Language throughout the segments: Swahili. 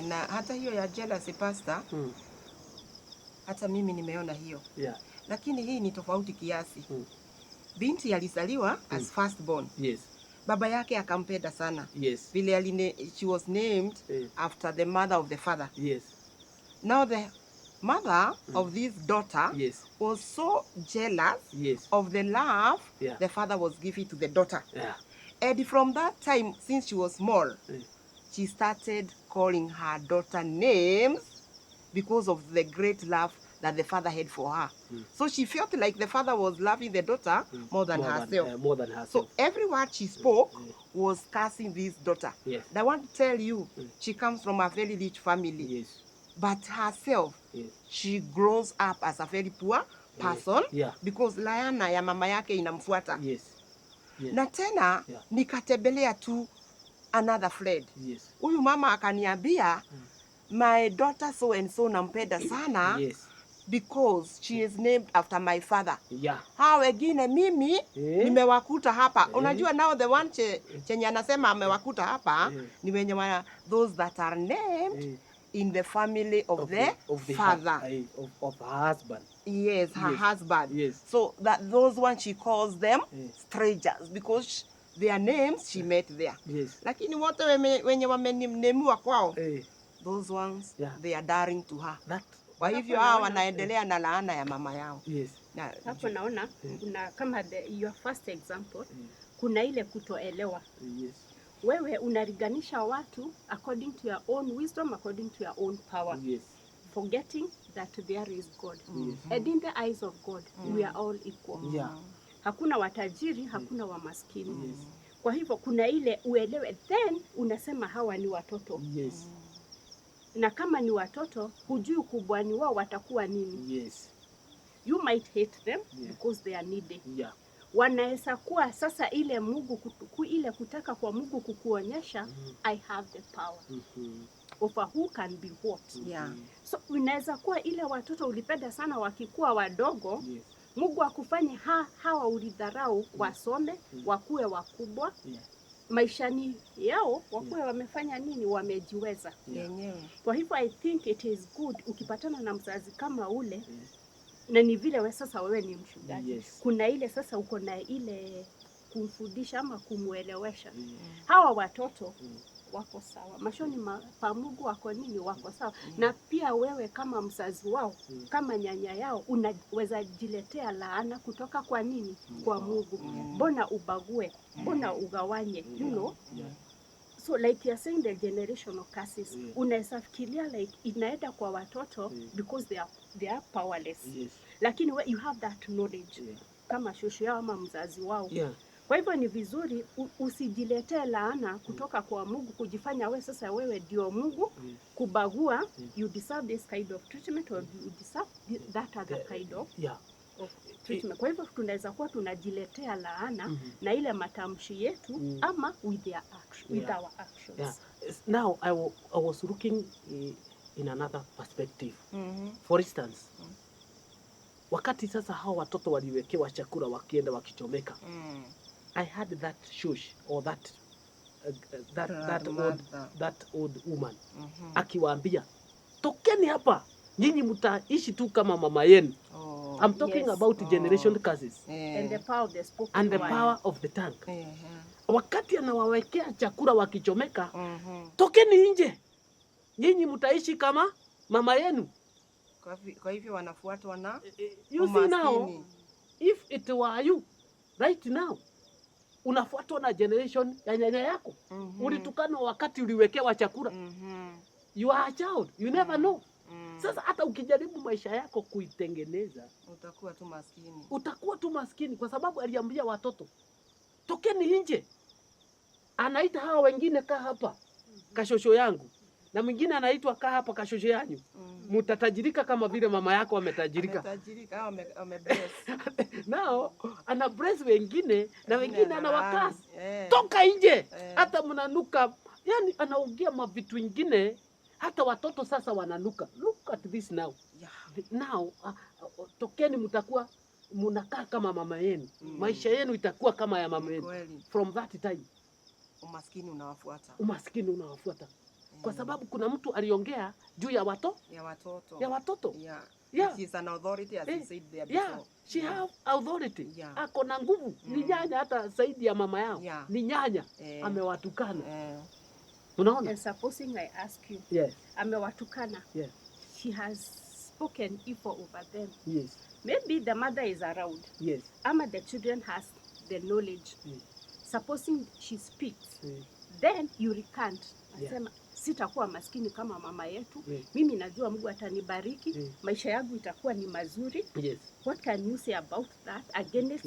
Na hata hiyo ya jealousy pastor, hata mimi nimeona hiyo. Yeah. Lakini hii ni tofauti kiasi. Binti alizaliwa as firstborn. Yes. Baba yake akampenda sana. Yes. Vile she was named after the mother of the father. Yes. Now the mother of this daughter was so jealous of the love the father was giving to the daughter. Yeah. And from that time, since she was small, she started calling her daughter names because of the great love that the father had for her. So she felt like the father was loving the daughter more than herself. More than herself. So every word she spoke was cursing this daughter. Yes. And I want to tell you, she comes from a very rich family. Yes. But herself, she grows up as a very poor person because laana ya mama yake inamfuata. Yes. Yes. Na tena nikatembelea tu another friend. Yes. Huyu mama akaniambia, my daughter so and so nampenda sana because she is named after my father. Yeah. Hao wengine mimi nimewakuta hapa. Unajua now the one chenye anasema amewakuta hapa ni wenye those that are named in the family of the father. Of her husband. Yes, her husband. Yes. So that those ones she calls them strangers because their names she met there. Yes. Lakini wote wenye wamenemuwa kwao, those ones they are daring to her. Kwa hivyo hao wanaendelea na laana ya mama yao. Yes. Hapo naona kuna kama your first example, kuna ile kutoelewa. Yes. Wewe unariganisha watu according to your own wisdom, according to your own power. Yes. Forgetting that there is God. And in the eyes of God, we are all equal. Yeah. Hakuna watajiri, hakuna wamaskini. Kwa hivyo kuna ile uelewe, then unasema hawa ni watoto. Yes. Na kama ni watoto, hujui kubwani wao watakuwa nini. Yes. You might hate them because they are needy. Yeah. Wanaweza kuwa sasa ile Mungu ile kutaka kwa Mungu kukuonyesha I have the power over who can be what. Yeah. So unaweza kuwa ile watoto ulipenda sana wakikuwa wadogo, Mungu akufanye hawa ulidharau wasome, wakuwe wakubwa. Maishani yao wakuwe wamefanya nini, wamejiweza yenyewe. Kwa hivyo I think it is good ukipatana na mzazi kama ule na ni vile we sasa wewe ni mchungaji. Kuna ile sasa uko na ile kumfundisha ama kumuelewesha. Hawa watoto wako sawa. Mashoni pa Mungu wako nini, wako sawa. Na pia wewe kama mzazi wao, kama nyanya yao, unaweza jiletea laana kutoka kwa nini? Kwa Mungu. Mbona ubague? Mbona ugawanye? You know? So like you're saying the generational curses, unaweza fikiria like inaenda kwa watoto because they are powerless. Lakini you have that knowledge kama shosho yao ama mzazi wao. Kwa hivyo ni vizuri usijiletee laana kutoka kwa Mungu, kujifanya wewe sasa wewe ndio Mungu, kubagua you deserve this kind of treatment or you deserve that other kind of treatment. Kwa hivyo tunaweza kuwa tunajiletea laana na ile matamshi yetu ama with our actions. Yeah. Now I was looking in another perspective. For instance, wakati sasa hao watoto waliwekewa chakula wakienda wakichomeka, I had that shush or that old woman akiwaambia, tokeni hapa, nyinyi mtaishi tu kama mama yenu. I'm talking about generation curses and the power of the spoken and the power of the tongue. Wakati anawawekea chakula wakichomeka, tokeni nje, nyinyi mtaishi kama mama yenu. Kwa hivyo wanafuatwa na you see now, if it were you right now, unafuatwa na generation ya nyanya yako. Ulitukana wakati uliwekewa chakula. You are a child, you never know. Sasa hata ukijaribu maisha yako kuitengeneza, utakuwa tu maskini kwa sababu aliambia watoto, tokeni nje. Anaita hawa wengine, kaa hapa kashosho yangu, na mwingine anaitwa kaa hapa kashosho yanyu. Mtatajirika kama vile mama yako ametajirika. Ametajirika, amebless. Nao ana bless wengine na wengine anawakasi. Toka nje. Hata mnanuka. Yani anaongea mavitu vingine, hata watoto sasa wananuka. Look at this now. Now tokeni, mtakuwa mnakaa kama mama yenu. Maisha yenu itakuwa kama ya mama yenu. From that time umaskini unawafuata. Umaskini unawafuata. kwa sababu kuna mtu aliongea juu ya watoto. Yeah. She's an authority, as you said there before. Yeah, she have authority. Ako na nguvu. Ni nyanya hata zaidi ya mama yao. Ni nyanya. Amewatukana. Unaona? And supposing I ask you. Yes. Amewatukana. Yes. She has spoken evil over them. Yes. Maybe the mother is around. Yes. Ama the children has the knowledge. Yes. Supposing she speaks. Yes. Then you recant. Yeah. Asema sitakuwa maskini kama mama yetu. Yes. Mimi najua Mungu atanibariki. Yes. Maisha yangu itakuwa ni mazuri. Yes. What can you say about that against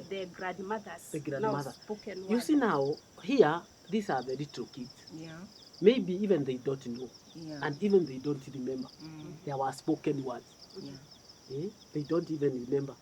the grandmothers? The grandmother. Spoken word. You see now, here, these are the little kids. Yeah. Maybe even they don't know. Yeah. And even they don't remember. There were spoken words. Yeah. They don't even remember.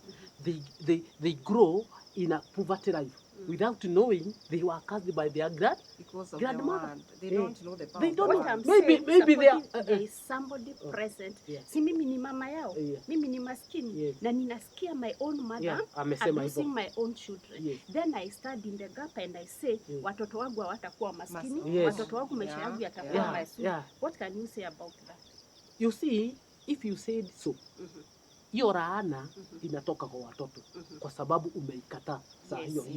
They grow in a poverty life. Without knowing, they were cursed by their because of grandmother. The word. They don't know the power. They don't What know. I'm Maybe saying, they there is somebody present. Si mimi ni mama yao. Mimi ni maskini. Na ninasikia my own mother abusing my own children. Then I stand in the gap and I say, watoto wangu hawatakuwa maskini. Watoto wangu maisha yangu yatakuwa mazuri. What can you say about that? You see, if you said so, hiyo laana inatoka kwa watoto kwa sababu umeikataa saa hiyo.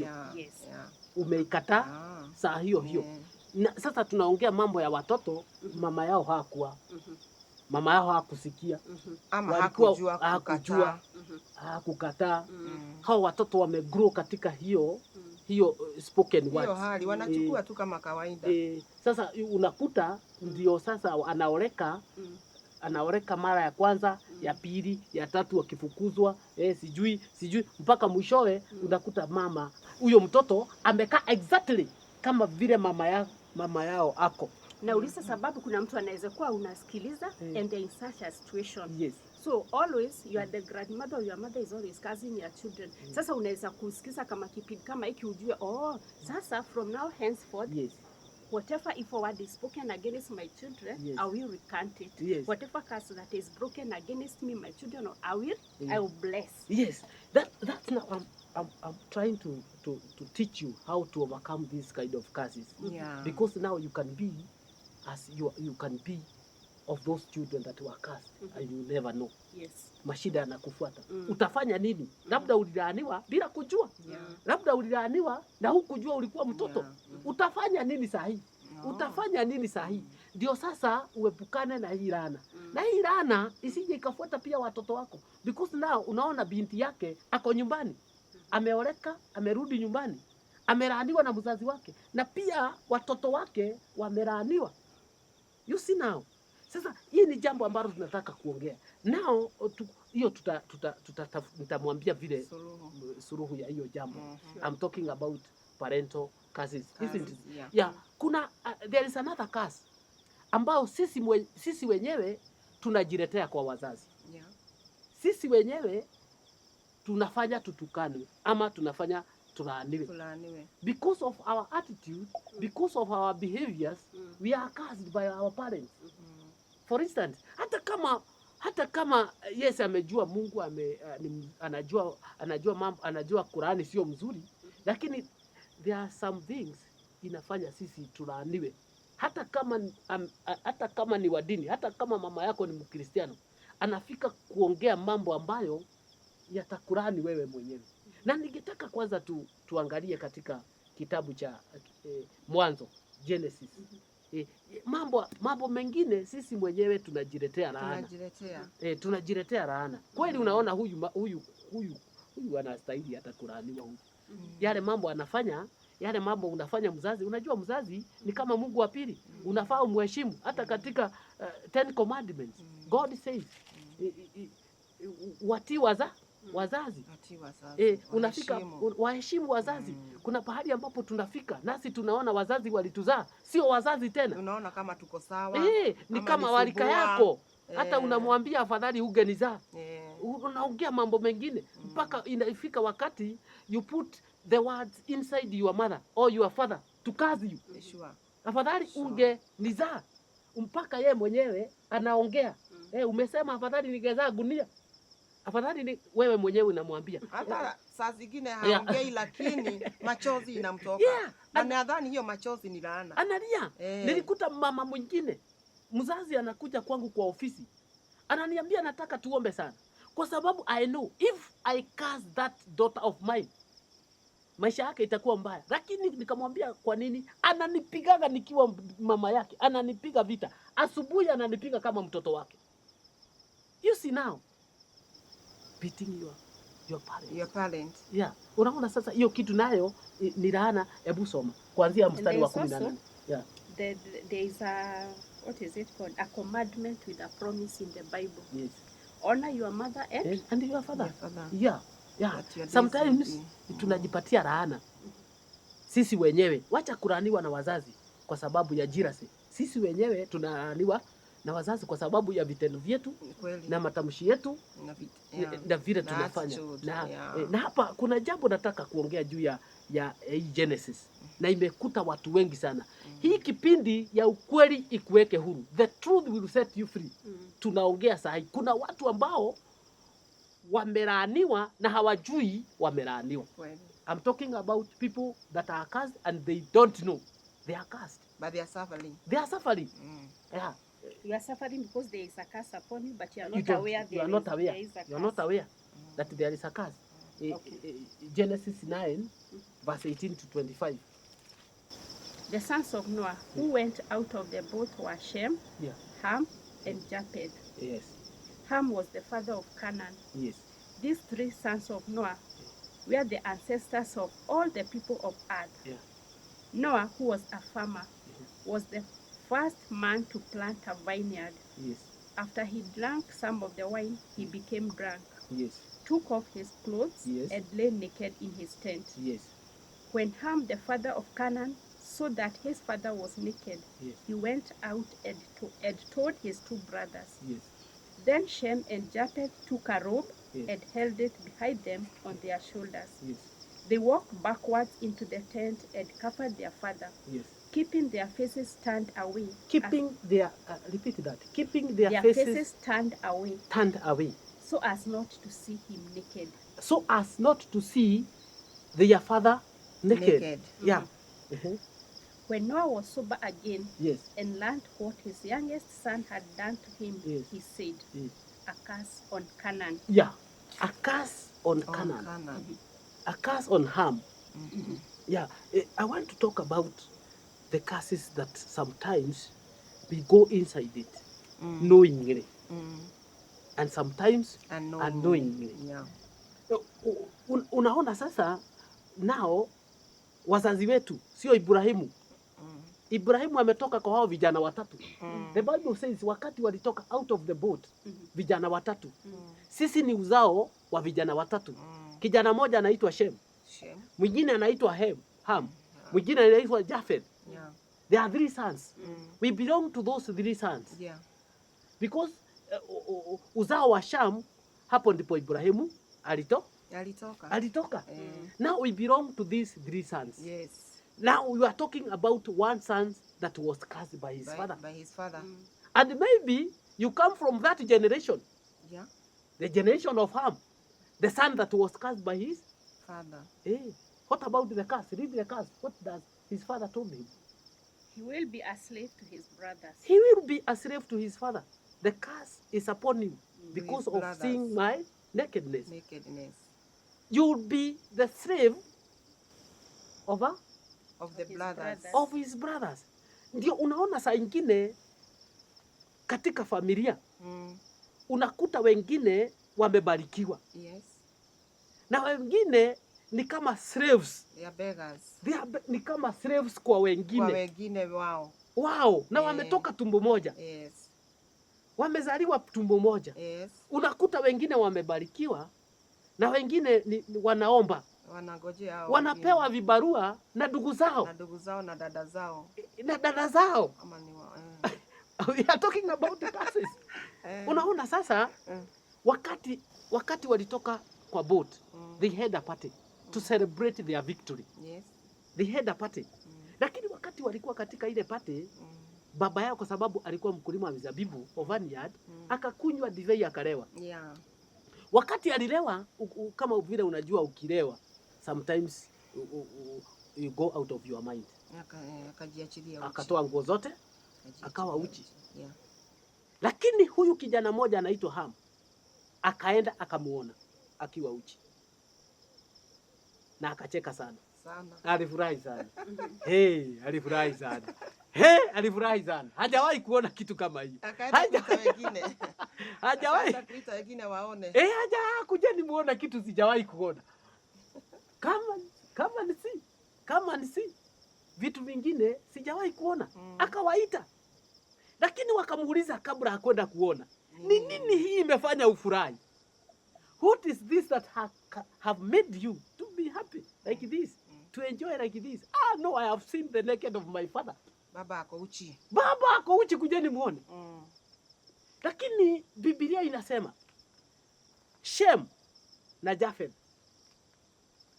Umeikataa saa hiyo. Na sasa tunaongea mambo ya watoto, mama yao hakuwa. Mama yao hakusikia. Ama hakujua. Hakukataa. Hao watoto wamegrow katika hiyo spoken words. Hiyo hali wanachukua tu kama kawaida. Sasa unakuta ndio sasa anaoreka mara ya kwanza, ya pili, ya tatu, wakifukuzwa, sijui mpaka mwishowe unakuta mama huyo mtoto amekaa exactly kama vile mama yao ako. Na ulisa sababu kuna mtu anaweza kuwa unasikiliza and in such a situation. Yes. So always you are the grandmother, your mother is always cursing your children. Sasa unaweza kusikiza kama kipindi kama hiki ujue sasa from now henceforth whatever evil word is spoken against my children, I will recant it. Whatever curse that is broken against me, my children, I will bless. Yes, that's now I'm trying to teach you how to overcome this kind of curses. Because now you can be as you can be of those children that were cursed and you never know. Yes. Mashida yanakufuata. Utafanya nini? Labda ulilaaniwa bila kujua. Labda ulilaaniwa na hukujua ulikuwa mtoto. Utafanya nini sahi? Utafanya nini sahi? Ndio sasa uepukane na hii laana. Na hii laana isije ikafuata pia watoto wako. Because now unaona binti yake ako nyumbani. Ameoleka, amerudi nyumbani. Amelaaniwa na mzazi wake. Na pia watoto wake wamelaaniwa. You see now. Sasa hii ni jambo ambalo tunataka kuongea. Now hiyo nitamwambia vile suluhu ya hiyo jambo. I'm talking about parental curses. Isn't it? Yeah. Kuna there is another curse ambao sisi wenyewe tunajiletea kwa wazazi. Sisi wenyewe tunafanya tutukanwe ama tunafanya tulaaniwe. Because of our attitude, because of our behaviors, we are cursed by our parents. For instance, hata kama yes amejua Mungu anajua mambo, anajua Qur'ani sio mzuri, lakini there are some things inafanya sisi tulaaniwe. Hata kama ni wa dini, hata kama mama yako ni Mkristiano, anafika kuongea mambo ambayo yatakurani wewe mwenyewe. Na ningetaka kwanza tuangalie katika kitabu cha Mwanzo, Genesis. Mambo mengine sisi mwenyewe tunajiletea laana. Tunajiletea laana. Kweli unaona huyu anastahili hata kulaaniwa huyu. Yale mambo anafanya, yale mambo unafanya mzazi. Unajua mzazi ni kama Mungu wa pili. Unafaa umheshimu hata katika 10 commandments. God says watii wazazi. Unafika waheshimu wazazi. Kuna pahali ambapo tunafika nasi tunaona wazazi walituzaa, sio wazazi tena. Unaona kama tuko sawa. Ni kama walika yako. Hata unamwambia afadhali ugenizaa. Unaongea mambo mengine mpaka inafika wakati you put the words inside your mother or your father to curse you. Afadhali ungenizaa. Mpaka ye mwenyewe anaongea. Umesema afadhali ningezaa gunia. Afadhali ni wewe mwenyewe unamwambia. Hata saa zingine haongei lakini machozi inamtoka. Na nadhani hiyo machozi ni laana. Analia. Nilikuta mama mwingine mzazi anakuja kwangu kwa ofisi. Ananiambia nataka tuombe sana. Kwa sababu I know if I curse that daughter of mine, maisha yake itakuwa mbaya. Lakini nikamwambia kwa nini? Ananipigaga nikiwa mama yake. Ananipiga vita. Asubuhi ananipiga kama mtoto wake. You see now, beating your parents. Your parents. Yeah. Unaona sasa hiyo kitu nayo ni laana. Hebu soma kuanzia mstari wa 18. Yeah. There is a, what is it called? A commandment with a promise in the Bible. Yes. Honor your mother and your father. Your father. Yeah. Yeah. Sometimes tunajipatia laana sisi wenyewe. Wacha kulaaniwa na wazazi kwa sababu ya jealousy. Sisi wenyewe tunalaaniwa na wazazi kwa sababu ya vitendo vyetu na matamshi yetu na vile tunafanya. Na hapa kuna jambo nataka kuongea juu ya Genesis na imekuta watu wengi sana. Hii kipindi ya ukweli ikuweke huru. The truth will set you free. Tunaongea sahi. Kuna watu ambao wamelaaniwa na hawajui wamelaaniwa. I'm talking about people that are cursed and they don't know they are cursed. But they are suffering. They are suffering. Yeah. You are suffering because there is a curse upon you, but you are not aware. You are not aware. You are not aware that there is a curse. Genesis 9, verse 18 to 25. The sons of Noah who went out of the boat were Shem, Ham, and Japheth. Yes. Ham was the father of Canaan. Yes. These three sons of Noah were the ancestors of all the people of earth. Yeah. Noah, who was a farmer, was the first man to plant a vineyard. Yes. After he drank some of the wine, he became drunk. Yes. Took off his clothes Yes. and lay naked in his tent. Yes. When Ham, the father of Canaan, saw that his father was naked, Yes. he went out and told his two brothers. Yes. Then Shem and Japheth took a robe Yes. and held it behind them on their shoulders. Yes. They walked backwards into the tent and covered their father, Yes. keeping their faces turned away. Keeping their repeat that. Keeping their Their faces faces turned away, turned away, so as not to see him naked. so as not to see their father naked. Yeah. When Noah was sober again Yes. and learned what his youngest son had done to him, Yes. he said, Yes. "A curse on Canaan." Yeah. A curse on Canaan. A curse on Ham. Yeah. I want to talk about the curses that sometimes we go inside it knowingly and sometimes unknowingly. Yeah. Unaona sasa nao wazazi wetu sio Ibrahimu. Ibrahimu ametoka kwa hao vijana watatu. The Bible says wakati walitoka out of the boat vijana watatu. Sisi ni uzao wa vijana watatu. Kijana mmoja anaitwa Shem. Mwingine anaitwa Ham. Mwingine anaitwa Japheth. Yeah. There are three sons. We belong to those three sons. Yeah. Because uzao wa Shem hapo ndipo Ibrahimu alitoka. Now we belong to these three sons. Yes. Now we are talking about one son that was cursed by his father. By his father. And maybe you come from that generation. Yeah. The generation of Ham. The son that was cursed by his father. Hey, what about the curse? Read the curse. What does his father told him? He will be a slave to his brothers. He will be a slave to his father. The curse is upon him because of seeing my nakedness. You will be the slave of the brothers. Of his brothers. Ndio unaona saa ingine katika familia unakuta wengine wamebarikiwa. Yes. Na wengine ni kama slaves. They are beggars. Ni kama slaves kwa wengine. Kwa wengine wao. Na wametoka tumbo moja. Yes. Wamezaliwa tumbo moja. Yes. Unakuta wengine wamebarikiwa na wengine ni wanaomba. Wanangojea wanapewa vibarua na ndugu zao. Na dada zao. Ama ni we are talking about the curses. Unaona sasa wakati walitoka kwa boat, they had a party to celebrate their victory. Yes. They had a party. Lakini wakati walikuwa katika ile party, baba yao kwa sababu alikuwa mkulima wa mizabibu, vineyard, akakunywa divai akalewa. Yeah. Wakati alilewa, kama vile unajua ukilewa, sometimes you go out of your mind. Akajiachilia uchi. Akatoa nguo zote, akawa uchi. Yeah. Lakini huyu kijana mmoja anaitwa Ham akaenda akamuona akiwa uchi. Na akacheka sana. Alifurahi sana. Alifurahi sana. Alifurahi sana. Hajawahi kuona kitu kama hiyo. Hajawahi kuita wengine waone. Kujeni muona kitu sijawahi kuona. Kama nisi vitu vingine sijawahi kuona. Akawaita. Lakini wakamuuliza kabla hakwenda kuona. Ni nini hii imefanya ufurahi? What is this that have made you to be happy like this? To enjoy like this? No, I have seen the naked of my father. Baba ako uchi. Baba ako uchi, kujeni muone. Lakini Biblia inasema Shem na Jafeth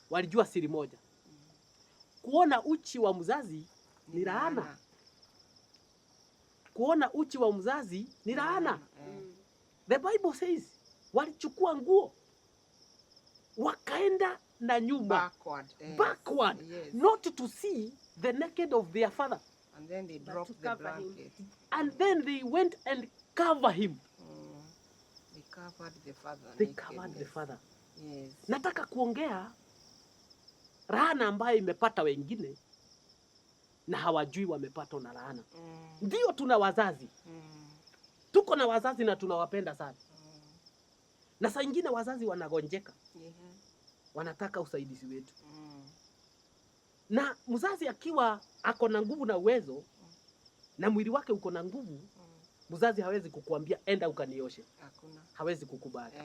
walijua siri moja. Kuona uchi wa mzazi ni laana. Kuona uchi wa mzazi ni laana. The Bible says walichukua nguo wakaenda na nyuma backward, yes. Not to see the naked of their father, and then they dropped the blanket him. And then they went and cover him. They covered the father. They covered the father. Yes. Nataka kuongea laana ambayo imepata wengine na hawajui wamepatwa na laana. Ndio tuna wazazi. Tuko na wazazi na tunawapenda sana. Na saa nyingine wazazi wanagonjeka. Wanataka usaidizi wetu. Na mzazi akiwa ako na nguvu na uwezo na mwili wake uko na nguvu, mzazi hawezi kukuambia enda ukanioshe. Hakuna. Hawezi kukubali.